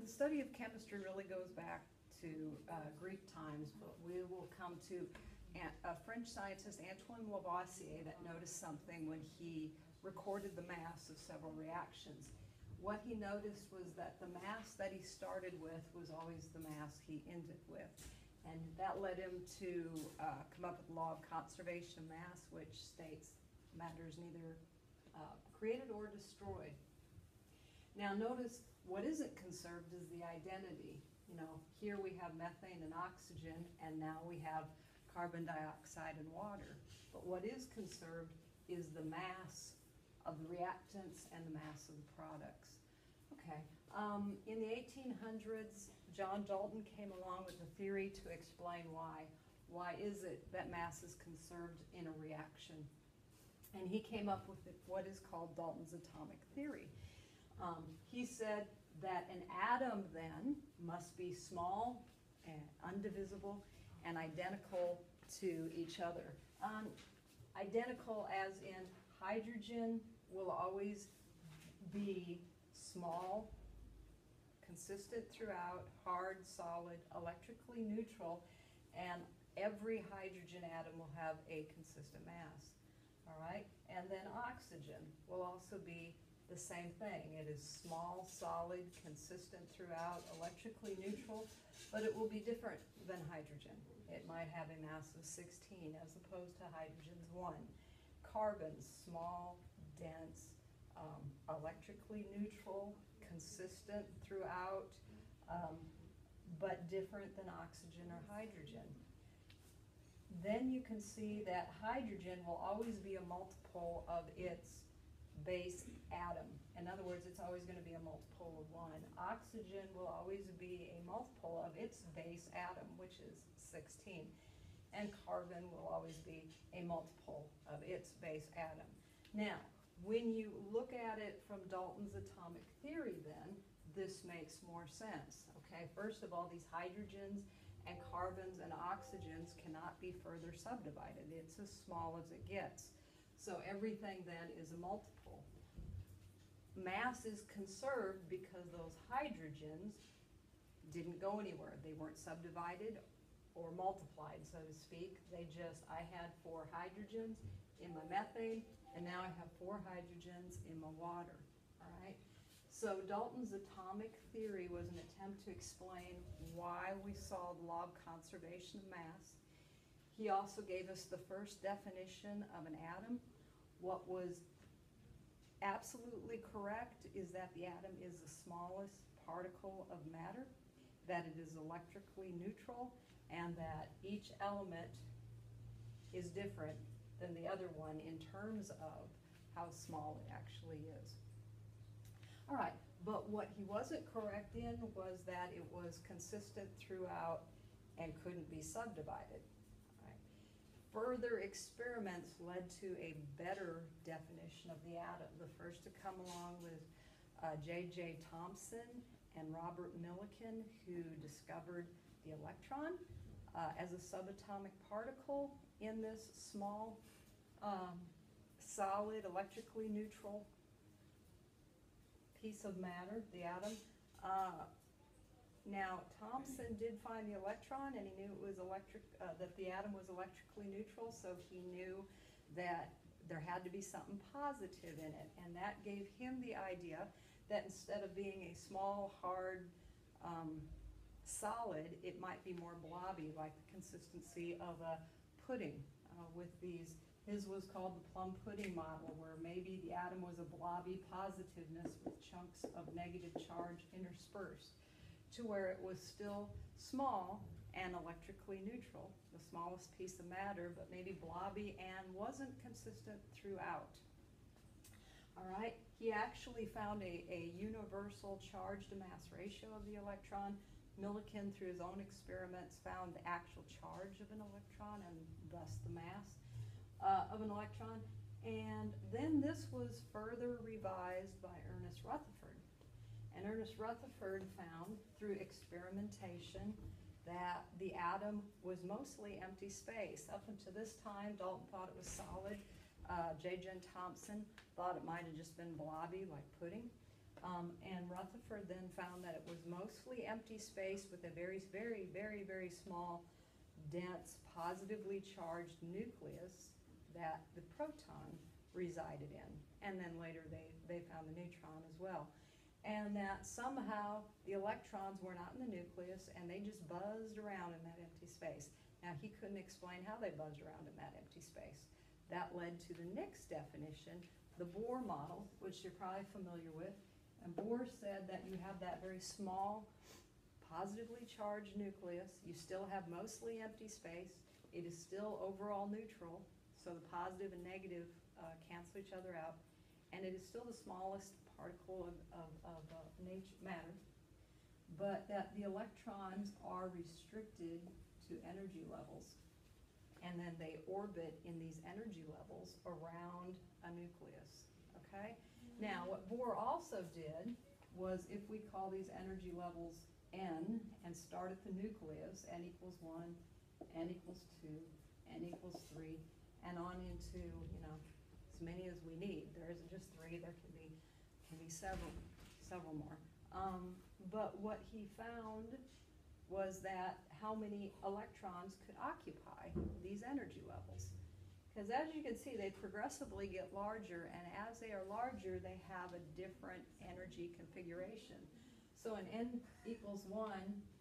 study of chemistry really goes back to Greek times, but we will come to a French scientist, Antoine Lavoisier, that noticed something when he recorded the mass of several reactions. What he noticed was that the mass that he started with was always the mass he ended with. And that led him to come up with the law of conservation of mass, which states matter is neither created or destroyed. Now notice what isn't conserved is the identity. You know, here we have methane and oxygen, and now we have carbon dioxide and water. But what is conserved is the mass of the reactants and the mass of the products. Okay, in the 1800s, John Dalton came along with a theory to explain why. Why is it that mass is conserved in a reaction? And he came up with what is called Dalton's atomic theory. He said that an atom then must be small and undivisible and identical to each other. Identical as in hydrogen will always be small, consistent throughout, hard, solid, electrically neutral, and every hydrogen atom will have a consistent mass. All right? And then oxygen will also be the same thing. It is small, solid, consistent throughout, electrically neutral, but it will be different than hydrogen. It might have a mass of 16 as opposed to hydrogen's 1. Carbon, small, dense, electrically neutral, consistent throughout, but different than oxygen or hydrogen. Then you can see that hydrogen will always be a multiple of its base atom. In other words, it's always going to be a multiple of 1. Oxygen will always be a multiple of its base atom, which is 16. And carbon will always be a multiple of its base atom. Now, when you look at it from Dalton's atomic theory then, this makes more sense. Okay, first of all, these hydrogens and carbons and oxygens cannot be further subdivided. It's as small as it gets. So everything then is a multiple. Mass is conserved because those hydrogens didn't go anywhere. They weren't subdivided or multiplied, so to speak. They just, I had 4 hydrogens in my methane, and now I have 4 hydrogens in my water, all right? So Dalton's atomic theory was an attempt to explain why we saw the law of conservation of mass. He also gave us the first definition of an atom. What was absolutely correct is that the atom is the smallest particle of matter, that it is electrically neutral, and that each element is different than the other one in terms of how small it actually is. All right, but what he wasn't correct in was that it was consistent throughout and couldn't be subdivided. Further experiments led to a better definition of the atom. The first to come along was J.J. Thomson and Robert Millikan, who discovered the electron as a subatomic particle in this small, solid, electrically neutral piece of matter, the atom. Now, Thomson did find the electron, and he knew it was that the atom was electrically neutral, so he knew that there had to be something positive in it, and that gave him the idea that instead of being a small, hard, solid, it might be more blobby, like the consistency of a pudding with these. His was called the plum pudding model, where maybe the atom was a blobby positiveness with chunks of negative charge interspersed, to where it was still small and electrically neutral, the smallest piece of matter, but maybe blobby and wasn't consistent throughout. All right, he actually found a universal charge to mass ratio of the electron. Millikan, through his own experiments, found the actual charge of an electron and thus the mass of an electron. And then this was further revised by Ernest Rutherford. And Ernest Rutherford found through experimentation that the atom was mostly empty space. Up until this time, Dalton thought it was solid. J.J. Thomson thought it might have just been blobby like pudding. And Rutherford then found that it was mostly empty space with a very, very, very, very small, dense, positively charged nucleus that the proton resided in. And then later they found the neutron as well. And that somehow the electrons were not in the nucleus and they just buzzed around in that empty space. Now he couldn't explain how they buzzed around in that empty space. That led to the next definition, the Bohr model, which you're probably familiar with. And Bohr said that you have that very small, positively charged nucleus. You still have mostly empty space. It is still overall neutral, so the positive and negative cancel each other out. And it is still the smallest particle of matter. But that the electrons are restricted to energy levels. And then they orbit in these energy levels around a nucleus, okay? Now, what Bohr also did was if we call these energy levels n and start at the nucleus, n equals 1, n equals 2, n equals 3, and on into, you know, as many as we need. There isn't just 3, there can be several more. But what he found was that how many electrons could occupy these energy levels. Because as you can see, they progressively get larger, and as they are larger, they have a different energy configuration. So in n equals 1,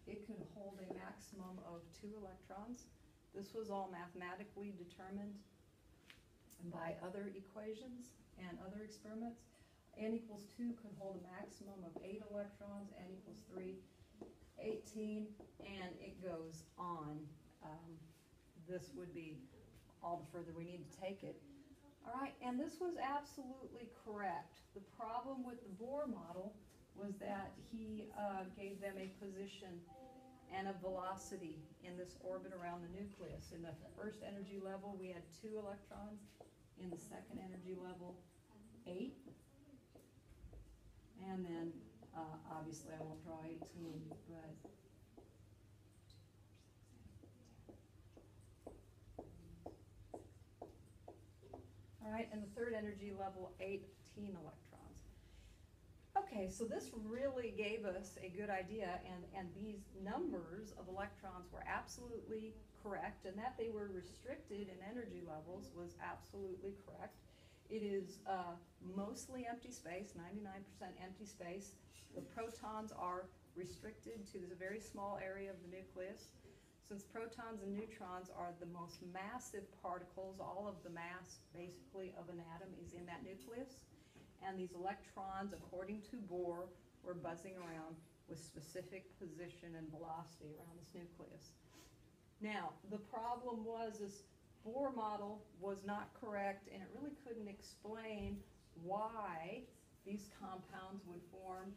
it could hold a maximum of 2 electrons. This was all mathematically determined by other equations and other experiments. N equals 2 could hold a maximum of 8 electrons, n equals 3, 18, and it goes on. This would be all the further we need to take it. All right, and this was absolutely correct. The problem with the Bohr model was that he gave them a position and a velocity in this orbit around the nucleus. In the first energy level, we had 2 electrons. In the second energy level, 8. And then, obviously, I won't draw 18, but all right, and the third energy level, 18 electrons. Okay, so this really gave us a good idea, and these numbers of electrons were absolutely correct, and that they were restricted in energy levels was absolutely correct. It is mostly empty space, 99% empty space. The protons are restricted to this very small area of the nucleus. Since protons and neutrons are the most massive particles, all of the mass basically of an atom is in that nucleus. And these electrons, according to Bohr, were buzzing around with specific position and velocity around this nucleus. Now, the problem was this Bohr model was not correct, and it really couldn't explain why these compounds would form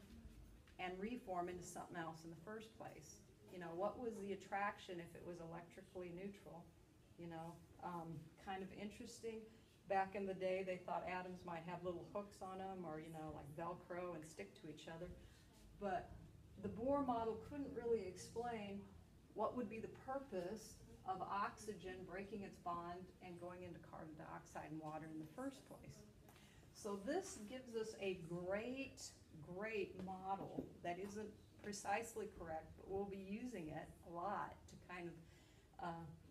and reform into something else in the first place. You know, what was the attraction if it was electrically neutral? You know, kind of interesting. Back in the day, they thought atoms might have little hooks on them, or, you know, like Velcro and stick to each other. But the Bohr model couldn't really explain what would be the purpose of oxygen breaking its bond and going into carbon dioxide and water in the first place. So this gives us a great model that isn't precisely correct, but we'll be using it a lot to kind of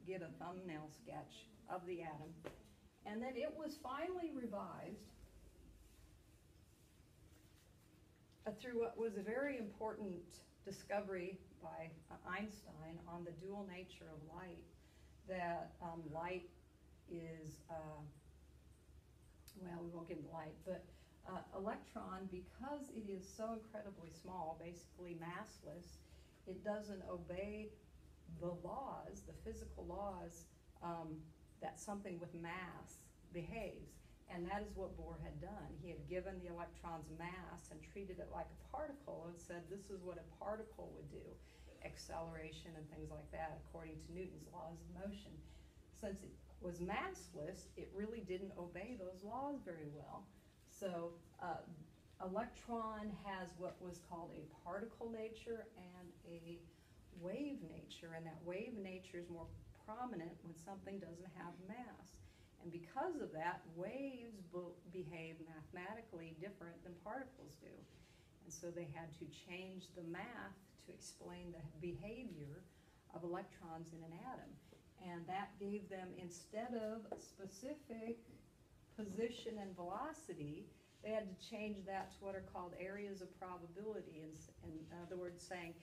get a thumbnail sketch of the atom. And then it was finally revised through what was a very important discovery by Einstein on the dual nature of light, that light is, well, we won't get into light, but electron, because it is so incredibly small, basically massless, it doesn't obey the laws, the physical laws, that something with mass behaves. And that is what Bohr had done. He had given the electrons mass and treated it like a particle and said this is what a particle would do, acceleration and things like that, according to Newton's laws of motion. Since it was massless, it really didn't obey those laws very well. So electron has what was called a particle nature and a wave nature, and that wave nature is more prominent when something doesn't have mass. And because of that, waves behave mathematically different than particles do. And so they had to change the math to explain the behavior of electrons in an atom. And that gave them, instead of specific position and velocity, they had to change that to what are called areas of probability. In other words, saying,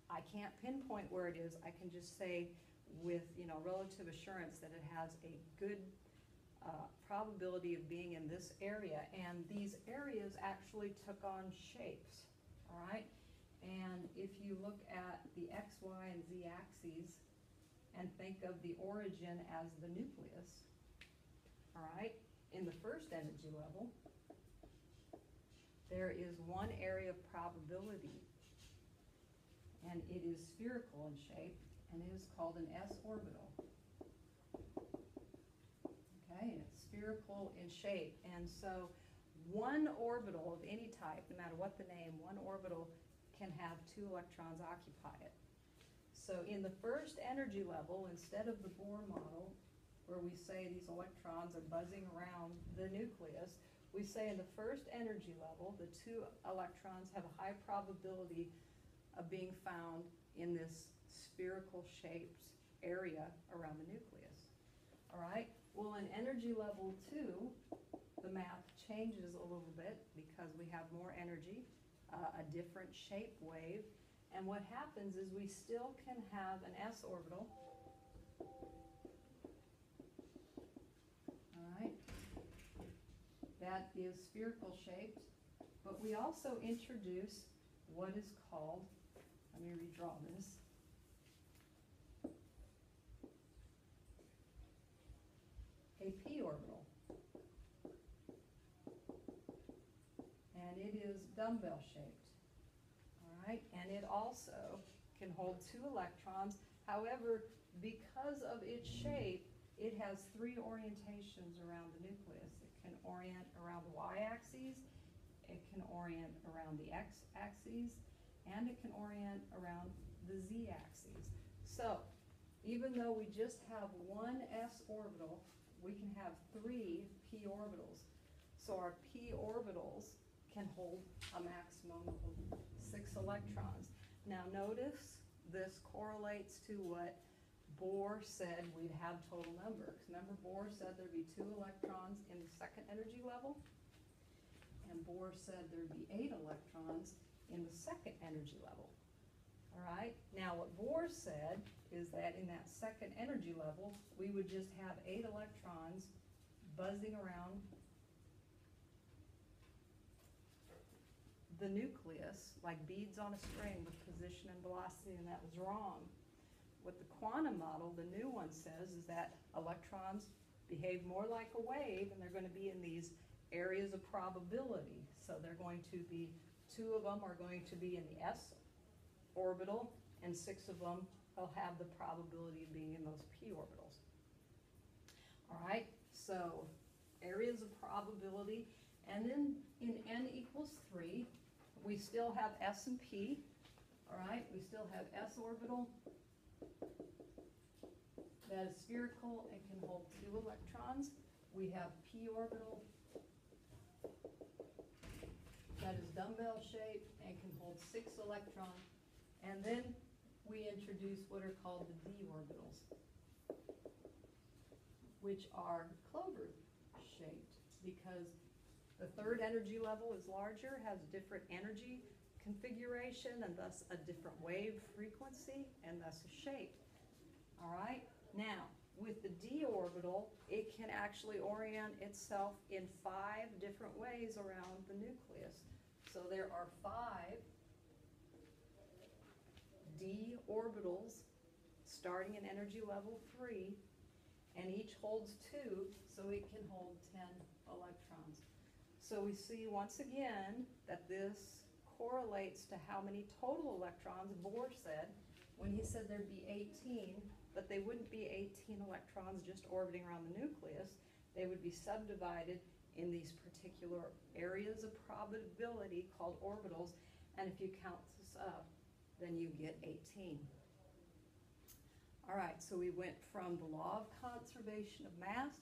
I can't pinpoint where it is, I can just say with relative assurance that it has a good probability of being in this area. And these areas actually took on shapes, all right? And if you look at the X, Y, and Z axes and think of the origin as the nucleus, all right? In the first energy level, there is one area of probability, and it is spherical in shape, and it is called an s orbital. Okay, and it's spherical in shape. And so one orbital of any type, no matter what the name, one orbital can have 2 electrons occupy it. So in the first energy level, instead of the Bohr model, where we say these electrons are buzzing around the nucleus, we say in the first energy level, the 2 electrons have a high probability of being found in this spherical shaped area around the nucleus. All right? Well, in energy level 2, the math changes a little bit because we have more energy, a different shape wave, and what happens is we still can have an s orbital. All right? That is spherical shaped, but we also introduce what is called, let me redraw this, a p orbital. And it is dumbbell shaped. All right, and it also can hold 2 electrons. However, because of its shape, it has 3 orientations around the nucleus. It can orient around the y-axis, it can orient around the x-axis, and it can orient around the z-axis. So, even though we just have one s orbital, we can have 3 p orbitals. So our p orbitals can hold a maximum of 6 electrons. Now notice this correlates to what Bohr said we'd have total number. Remember, Bohr said there'd be 2 electrons in the second energy level, and Bohr said there'd be 8 electrons in the second energy level. All right? Now what Bohr said is that in that second energy level, we would just have 8 electrons buzzing around the nucleus like beads on a string with position and velocity, and that was wrong. What the quantum model, the new one, says is that electrons behave more like a wave, and they're going to be in these areas of probability. So they're going to be, 2 of them are going to be in the s orbital, and 6 of them will have the probability of being in those p orbitals. All right, so areas of probability, and then in n equals 3, we still have s and p. All right, we still have s orbital that is spherical and can hold 2 electrons. We have p orbital that is dumbbell shaped and can hold 6 electrons. And then we introduce what are called the d orbitals, which are clover shaped because the third energy level is larger, has a different energy configuration, and thus a different wave frequency, and thus a shape. All right? Now, with the d orbital, it can actually orient itself in 5 different ways around the nucleus. So there are 5 d orbitals starting in energy level 3, and each holds 2, so it can hold 10 electrons. So we see once again that this correlates to how many total electrons Bohr said when he said there'd be 18, but they wouldn't be 18 electrons just orbiting around the nucleus. They would be subdivided in these particular areas of probability called orbitals, and if you count this up, then you get 18. All right, so we went from the law of conservation of mass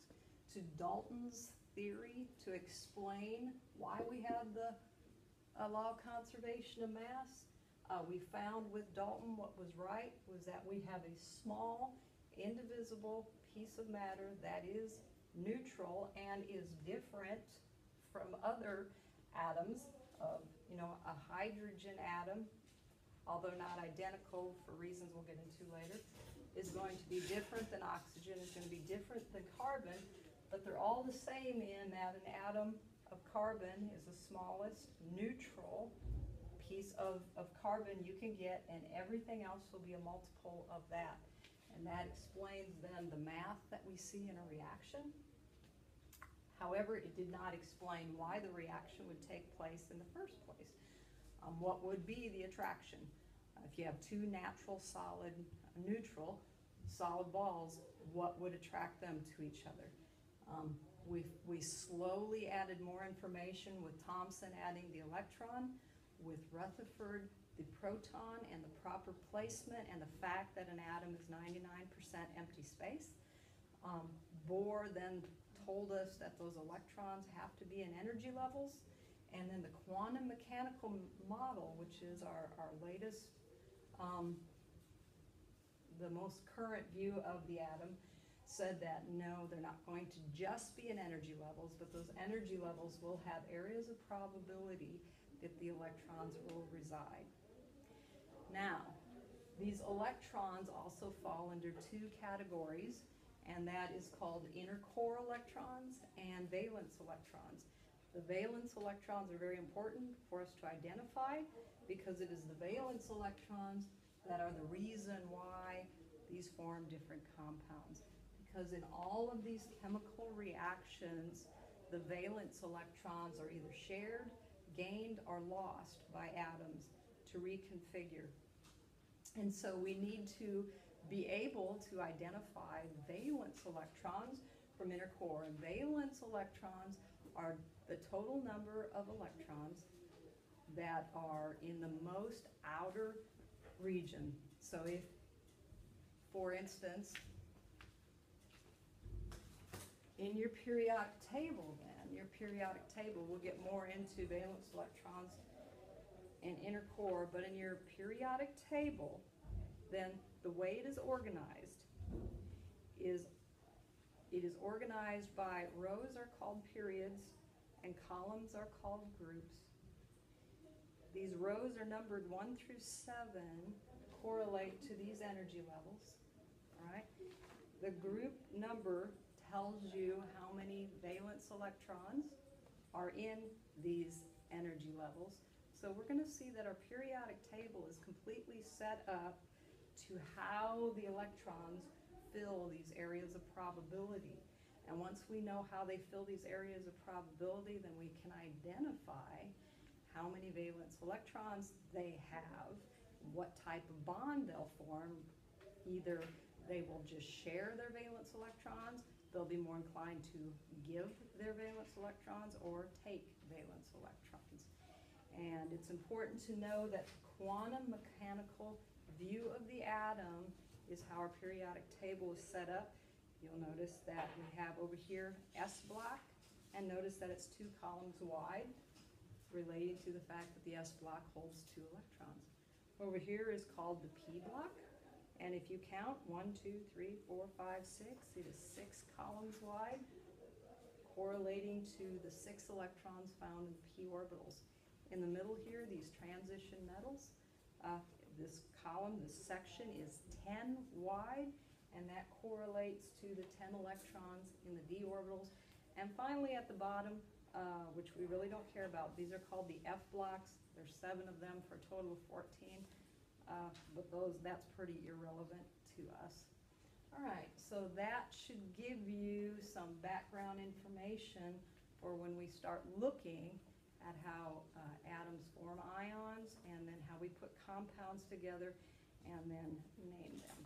to Dalton's theory to explain why we have the law of conservation of mass. We found with Dalton what was right was that we have a small, indivisible piece of matter that is neutral and is different from other atoms of, a hydrogen atom, although not identical for reasons we'll get into later, is going to be different than oxygen, is going to be different than carbon, but they're all the same in that an atom of carbon is the smallest neutral piece of carbon you can get, and everything else will be a multiple of that. And that explains then the math that we see in a reaction. However, it did not explain why the reaction would take place in the first place. What would be the attraction? If you have two natural solid, neutral, solid balls, what would attract them to each other? We slowly added more information with Thomson adding the electron, with Rutherford the proton and the proper placement and the fact that an atom is 99% empty space. Bohr then told us that those electrons have to be in energy levels, and then the quantum mechanical model, which is our latest, the most current view of the atom, said that no, they're not going to just be in energy levels, but those energy levels will have areas of probability that the electrons will reside. Now, these electrons also fall under two categories, and that is called inner core electrons and valence electrons. The valence electrons are very important for us to identify because it is the valence electrons that are the reason why these form different compounds. Because in all of these chemical reactions, the valence electrons are either shared, gained, or lost by atoms to reconfigure. And so we need to be able to identify valence electrons from inner core. And valence electrons are the total number of electrons that are in the most outer region. So if, for instance, in your periodic table then, your periodic table, we'll get more into valence electrons and inner core, but in your periodic table, then the way it is organized is it is organized by rows are called periods and columns are called groups. These rows are numbered 1 through 7, correlate to these energy levels, all right? The group number tells you how many valence electrons are in these energy levels. So we're going to see that our periodic table is completely set up to how the electrons fill these areas of probability. And once we know how they fill these areas of probability, then we can identify how many valence electrons they have, what type of bond they'll form. Either they will just share their valence electrons, they'll be more inclined to give their valence electrons, or take valence electrons. And it's important to know that the quantum mechanical view of the atom is how our periodic table is set up. You'll notice that we have over here S block, and notice that it's 2 columns wide, relating to the fact that the S block holds 2 electrons. Over here is called the P block, and if you count 1, 2, 3, 4, 5, 6, it is 6 columns wide, correlating to the 6 electrons found in the P orbitals. In the middle here, these transition metals, this column, this section is 10 wide, and that correlates to the 10 electrons in the D orbitals. And finally at the bottom, which we really don't care about, these are called the F blocks. There's 7 of them for a total of 14, but that's pretty irrelevant to us. All right, so that should give you some background information for when we start looking at how atoms form ions, and then how we put compounds together and then name them.